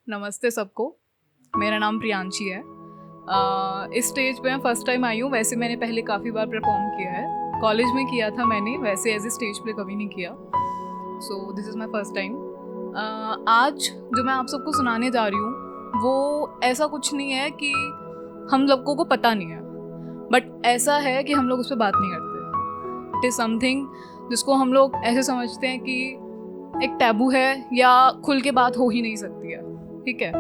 नमस्ते सबको। मेरा नाम प्रियांशी है। इस स्टेज पे मैं फ़र्स्ट टाइम आई हूँ। वैसे मैंने पहले काफ़ी बार परफॉर्म किया है, कॉलेज में किया था मैंने, वैसे एज ए स्टेज प्ले कभी नहीं किया। So this is my first time. आज जो मैं आप सबको सुनाने जा रही हूँ वो ऐसा कुछ नहीं है कि हम लोगों को पता नहीं है, बट ऐसा है कि हम लोग उस पर बात नहीं करते। इट इज़ समथिंग जिसको हम लोग ऐसे समझते हैं कि एक टैबू है या खुल के बात हो ही नहीं सकती है, ठीक है।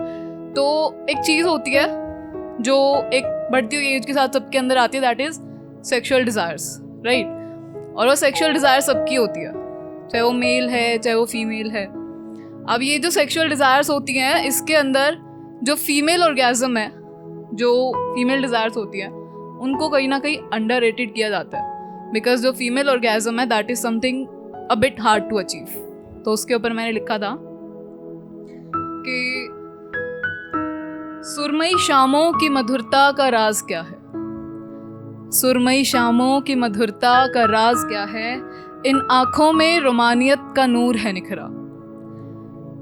तो एक चीज़ होती है जो एक बढ़ती हुई एज के साथ सबके अंदर आती है, that is sexual desires, right. और वो सेक्सुअल डिज़ायर सबकी होती है, चाहे वो मेल है चाहे वो फीमेल है। अब ये जो सेक्सुअल डिज़ायर्स होती हैं, इसके अंदर जो फीमेल ऑर्गेज़म है, जो फीमेल डिज़ायर्स होती है, उनको कहीं ना कहीं अंडररेटेड किया जाता है, बिकॉज जो फीमेल ऑर्गेज़म है that is something a bit hard to achieve. तो उसके ऊपर मैंने लिखा था कि सुरमई शामों की मधुरता का राज क्या है, सुरमई शामों की मधुरता का राज क्या है, इन आँखों में रोमानियत का नूर है निखरा,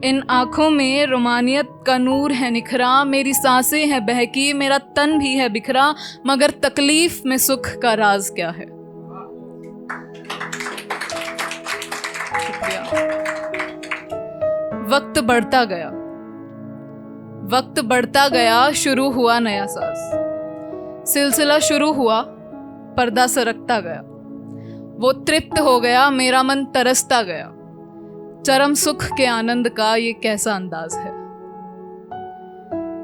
इन आँखों में रोमानियत का नूर है निखरा, मेरी सांसें हैं बहकी, मेरा तन भी है बिखरा, मगर तकलीफ में सुख का राज क्या है। वक्त बढ़ता गया, वक्त बढ़ता गया, शुरू हुआ नया साज, सिलसिला शुरू हुआ, पर्दा सरकता गया, वो तृप्त हो गया, मेरा मन तरसता गया, चरम सुख के आनंद का ये कैसा अंदाज है।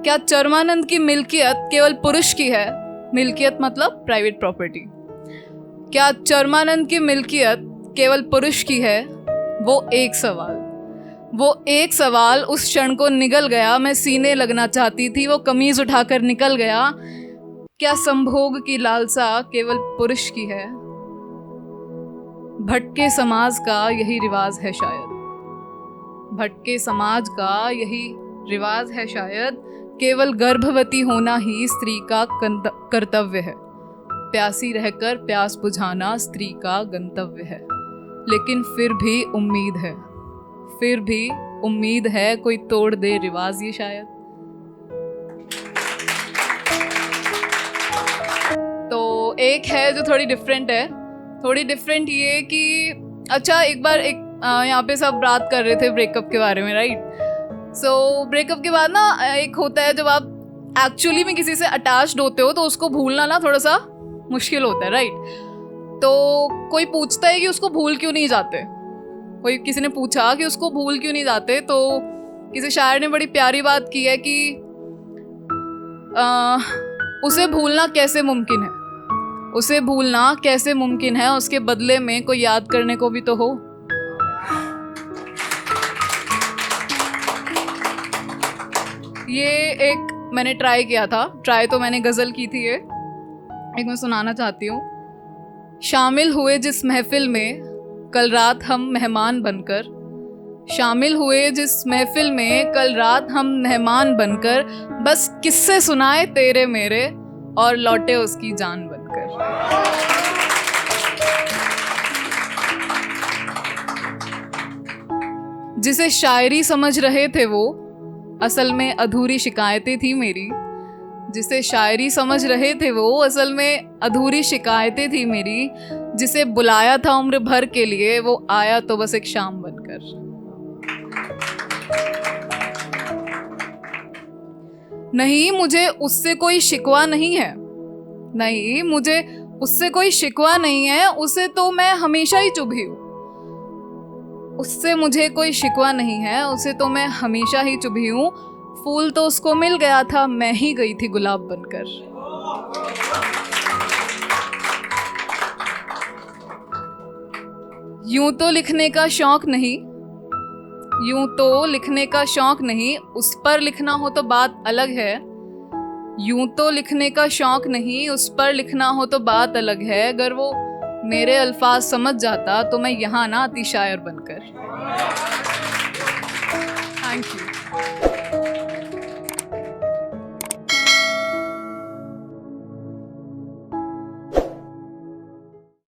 क्या चरमानंद की मिल्कियत केवल पुरुष की है, मिल्कियत मतलब प्राइवेट प्रॉपर्टी, क्या चरमानंद की मिल्कियत केवल पुरुष की है, वो एक सवाल, वो एक सवाल उस क्षण को निगल गया, मैं सीने लगना चाहती थी, वो कमीज उठाकर निकल गया। क्या संभोग की लालसा केवल पुरुष की है, भटके समाज का यही रिवाज है शायद, भटके समाज का यही रिवाज है शायद, केवल गर्भवती होना ही स्त्री का कर्तव्य है, प्यासी रहकर प्यास बुझाना स्त्री का गंतव्य है, लेकिन फिर भी उम्मीद है, फिर भी उम्मीद है कोई तोड़ दे रिवाज ये शायद। तो एक है जो थोड़ी डिफरेंट है, थोड़ी डिफरेंट ये कि अच्छा एक बार यहाँ पे सब बात कर रहे थे ब्रेकअप के बारे में, राइट। सो ब्रेकअप के बाद ना एक होता है जब आप एक्चुअली में किसी से अटैच्ड होते हो तो उसको भूलना ना थोड़ा सा मुश्किल होता है, राइट। तो कोई पूछता है कि उसको भूल क्यों नहीं जाते, कोई किसी ने पूछा कि उसको भूल क्यों नहीं जाते, तो किसी शायर ने बड़ी प्यारी बात की है कि उसे भूलना कैसे मुमकिन है, उसे भूलना कैसे मुमकिन है, उसके बदले में कोई याद करने को भी तो हो। ये एक मैंने ट्राई किया था, ट्राई तो मैंने गज़ल की थी, ये एक मैं सुनाना चाहती हूँ। शामिल हुए जिस महफिल में कल रात हम मेहमान बनकर, शामिल हुए जिस महफिल में कल रात हम मेहमान बनकर, बस किस्से सुनाए तेरे मेरे और लौटे उसकी जान बनकर। जिसे शायरी समझ रहे थे वो असल में अधूरी शिकायतें थी मेरी, जिसे शायरी समझ रहे थे वो असल में अधूरी शिकायतें थी मेरी, जिसे बुलाया था उम्र भर के लिए वो आया तो बस एक शाम बनकर। नहीं मुझे उससे कोई शिकवा नहीं है, नहीं मुझे उससे कोई शिकवा नहीं है, उसे तो मैं हमेशा ही चुभी हूँ, उससे मुझे कोई शिकवा नहीं है, उसे तो मैं हमेशा ही चुभी हूँ, फूल तो उसको मिल गया था, मैं ही गई थी गुलाब बनकर। यूं तो लिखने का शौक नहीं, यूं तो लिखने का शौक नहीं, उस पर लिखना हो तो बात अलग है, यूं तो लिखने का शौक नहीं, उस पर लिखना हो तो बात अलग है, अगर वो मेरे अल्फाज समझ जाता तो मैं यहाँ ना आती शायर बनकर। Thank you.